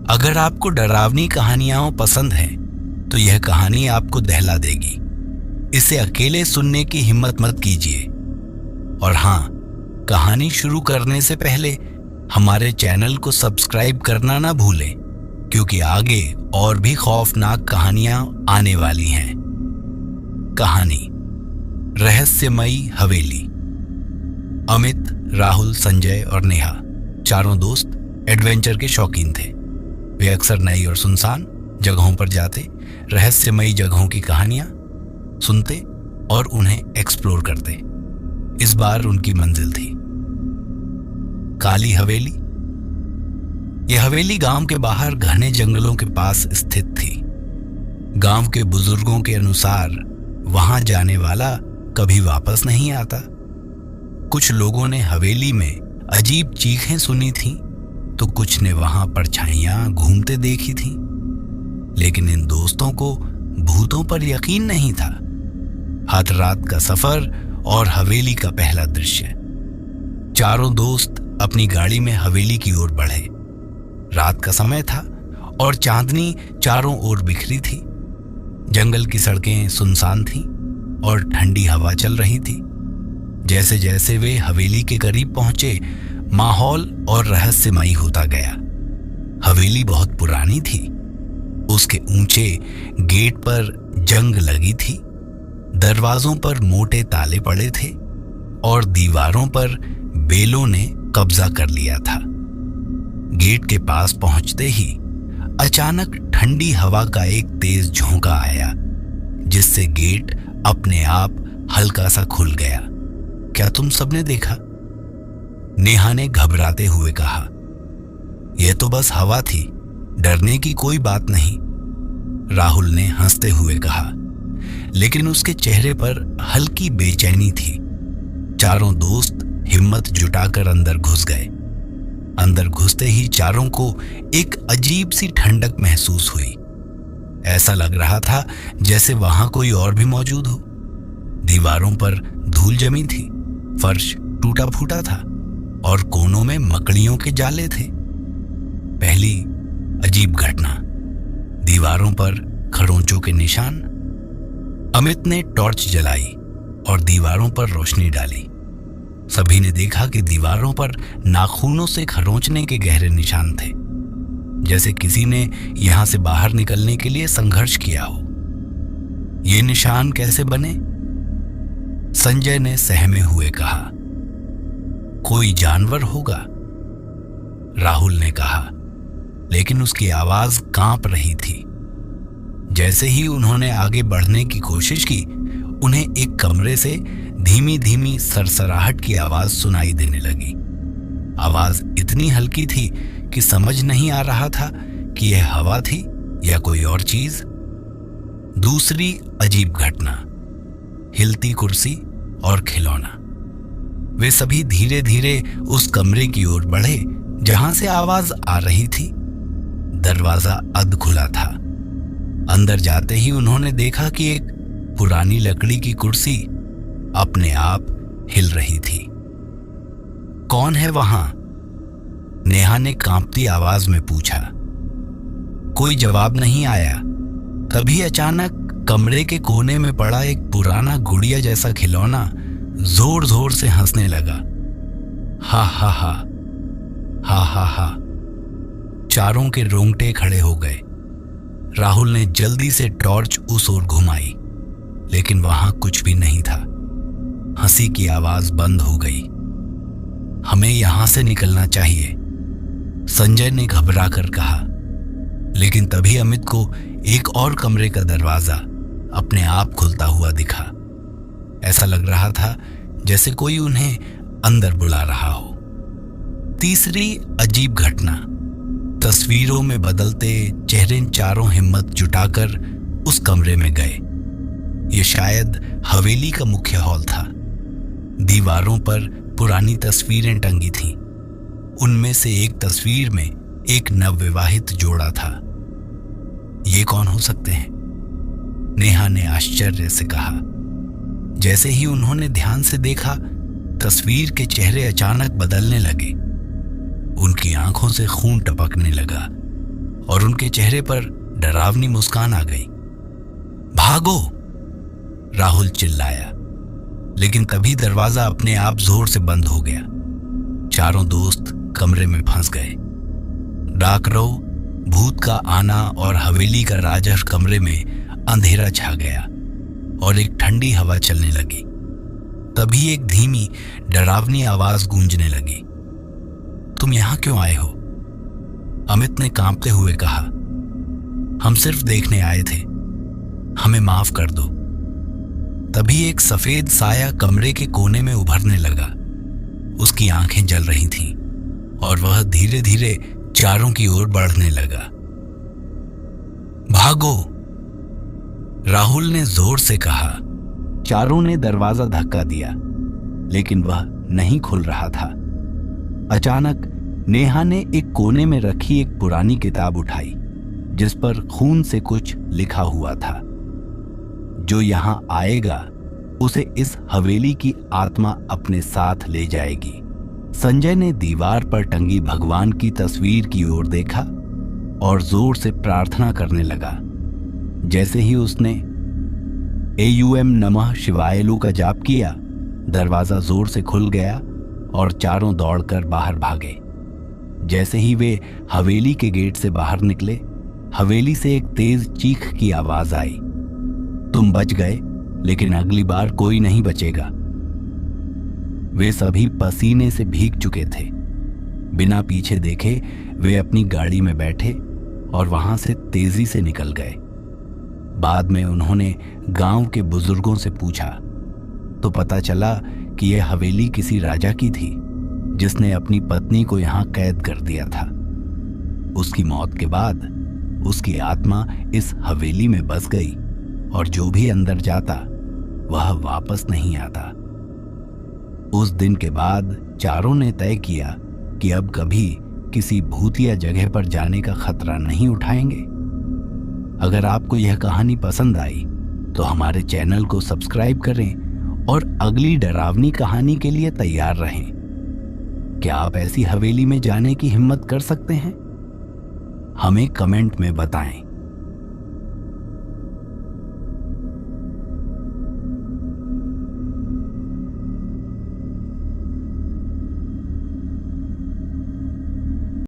अगर आपको डरावनी कहानियां पसंद हैं, तो यह कहानी आपको दहला देगी। इसे अकेले सुनने की हिम्मत मत कीजिए। और हाँ, कहानी शुरू करने से पहले हमारे चैनल को सब्सक्राइब करना ना भूलें, क्योंकि आगे और भी खौफनाक कहानियां आने वाली हैं। कहानी रहस्यमयी हवेली। अमित, राहुल, संजय और नेहा चारों दोस्त एडवेंचर के शौकीन थे। वे अक्सर नई और सुनसान जगहों पर जाते, रहस्यमयी जगहों की कहानियां सुनते और उन्हें एक्सप्लोर करते। इस बार उनकी मंजिल थी काली हवेली। यह हवेली गांव के बाहर घने जंगलों के पास स्थित थी। गांव के बुजुर्गों के अनुसार वहां जाने वाला कभी वापस नहीं आता। कुछ लोगों ने हवेली में अजीब चीखें सुनी थीं, तो कुछ ने वहां परछाइयां घूमते देखी थीं। लेकिन इन दोस्तों को भूतों पर यकीन नहीं था। आध रात का सफर और हवेली का पहला दृश्य। चारों दोस्त अपनी गाड़ी में हवेली की ओर बढ़े। रात का समय था और चांदनी चारों ओर बिखरी थी। जंगल की सड़कें सुनसान थीं और ठंडी हवा चल रही थी। जैसे जैसे वे हवेली के करीब पहुंचे, माहौल और रहस्यमयी होता गया। हवेली बहुत पुरानी थी। उसके ऊंचे गेट पर जंग लगी थी। दरवाजों पर मोटे ताले पड़े थे और दीवारों पर बेलों ने कब्जा कर लिया था। गेट के पास पहुंचते ही अचानक ठंडी हवा का एक तेज झोंका आया, जिससे गेट अपने आप हल्का सा खुल गया। क्या तुम सबने देखा? नेहा ने घबराते हुए कहा। यह तो बस हवा थी, डरने की कोई बात नहीं, राहुल ने हंसते हुए कहा। लेकिन उसके चेहरे पर हल्की बेचैनी थी। चारों दोस्त हिम्मत जुटाकर अंदर घुस गए। अंदर घुसते ही चारों को एक अजीब सी ठंडक महसूस हुई। ऐसा लग रहा था जैसे वहां कोई और भी मौजूद हो। दीवारों पर धूल जमी थी, फर्श टूटा फूटा था और कोनों में मकड़ियों के जाले थे। पहली अजीब घटना, दीवारों पर खरोंचों के निशान। अमित ने टॉर्च जलाई और दीवारों पर रोशनी डाली। सभी ने देखा कि दीवारों पर नाखूनों से खरोंचने के गहरे निशान थे, जैसे किसी ने यहां से बाहर निकलने के लिए संघर्ष किया हो। ये निशान कैसे बने? संजय ने सहमे हुए कहा। कोई जानवर होगा, राहुल ने कहा, लेकिन उसकी आवाज कांप रही थी। जैसे ही उन्होंने आगे बढ़ने की कोशिश की, उन्हें एक कमरे से धीमी धीमी सरसराहट की आवाज सुनाई देने लगी। आवाज इतनी हल्की थी कि समझ नहीं आ रहा था कि यह हवा थी या कोई और चीज। दूसरी अजीब घटना, हिलती कुर्सी और खिलौना। वे सभी धीरे धीरे उस कमरे की ओर बढ़े जहां से आवाज आ रही थी। दरवाजा अध खुला था। अंदर जाते ही उन्होंने देखा कि एक पुरानी लकड़ी की कुर्सी अपने आप हिल रही थी। कौन है वहां? नेहा ने कांपती आवाज में पूछा। कोई जवाब नहीं आया। तभी अचानक कमरे के कोने में पड़ा एक पुराना गुड़िया जैसा खिलौना जोर जोर से हंसने लगा। हा हा हा, हा हा हा। चारों के रोंगटे खड़े हो गए। राहुल ने जल्दी से टॉर्च उस ओर घुमाई, लेकिन वहां कुछ भी नहीं था। हंसी की आवाज बंद हो गई। हमें यहां से निकलना चाहिए, संजय ने घबरा कर कहा। लेकिन तभी अमित को एक और कमरे का दरवाजा अपने आप खुलता हुआ दिखा। ऐसा लग रहा था जैसे कोई उन्हें अंदर बुला रहा हो। तीसरी अजीब घटना, तस्वीरों में बदलते चेहरे। चारों हिम्मत जुटाकर उस कमरे में गए। ये शायद हवेली का मुख्य हॉल था। दीवारों पर पुरानी तस्वीरें टंगी थीं। उनमें से एक तस्वीर में एक नवविवाहित जोड़ा था। ये कौन हो सकते हैं? नेहा ने आश्चर्य से कहा। जैसे ही उन्होंने ध्यान से देखा, तस्वीर के चेहरे अचानक बदलने लगे। उनकी आंखों से खून टपकने लगा उनके चेहरे पर डरावनी मुस्कान आ गई। भागो, राहुल चिल्लाया, लेकिन तभी दरवाजा अपने आप जोर से बंद हो गया। चारों दोस्त कमरे में फंस गए। डाकरो, भूत का आना और हवेली का राजहंस कमरे में अंधेरा छा गया और एक ठंडी हवा चलने लगी। तभी एक धीमी डरावनी आवाज गूंजने लगी। तुम यहां क्यों आए हो? अमित ने कांपते हुए कहा। हम सिर्फ देखने आए थे, हमें माफ कर दो। तभी एक सफेद साया कमरे के कोने में उभरने लगा। उसकी आंखें जल रही थीं और वह धीरे धीरे चारों की ओर बढ़ने लगा। भागो, राहुल ने जोर से कहा। चारों ने दरवाजा धक्का दिया, लेकिन वह नहीं खुल रहा था। अचानक नेहा ने एक कोने में रखी एक पुरानी किताब उठाई, जिस पर खून से कुछ लिखा हुआ था। जो यहां आएगा उसे इस हवेली की आत्मा अपने साथ ले जाएगी। संजय ने दीवार पर टंगी भगवान की तस्वीर की ओर देखा और जोर से प्रार्थना करने लगा। जैसे ही उसने एयूएम नमः शिवायलु का जाप किया, दरवाजा जोर से खुल गया और चारों दौड़कर बाहर भागे। जैसे ही वे हवेली के गेट से बाहर निकले, हवेली से एक तेज चीख की आवाज आई। तुम बच गए, लेकिन अगली बार कोई नहीं बचेगा। वे सभी पसीने से भीग चुके थे। बिना पीछे देखे वे अपनी गाड़ी में बैठे और वहां से तेजी से निकल गए। बाद में उन्होंने गांव के बुजुर्गों से पूछा तो पता चला कि यह हवेली किसी राजा की थी, जिसने अपनी पत्नी को यहां कैद कर दिया था। उसकी मौत के बाद उसकी आत्मा इस हवेली में बस गई और जो भी अंदर जाता वह वापस नहीं आता। उस दिन के बाद चारों ने तय किया कि अब कभी किसी भूतिया जगह पर जाने का खतरा नहीं उठाएंगे। अगर आपको यह कहानी पसंद आई तो हमारे चैनल को सब्सक्राइब करें और अगली डरावनी कहानी के लिए तैयार रहें। क्या आप ऐसी हवेली में जाने की हिम्मत कर सकते हैं? हमें कमेंट में बताएं।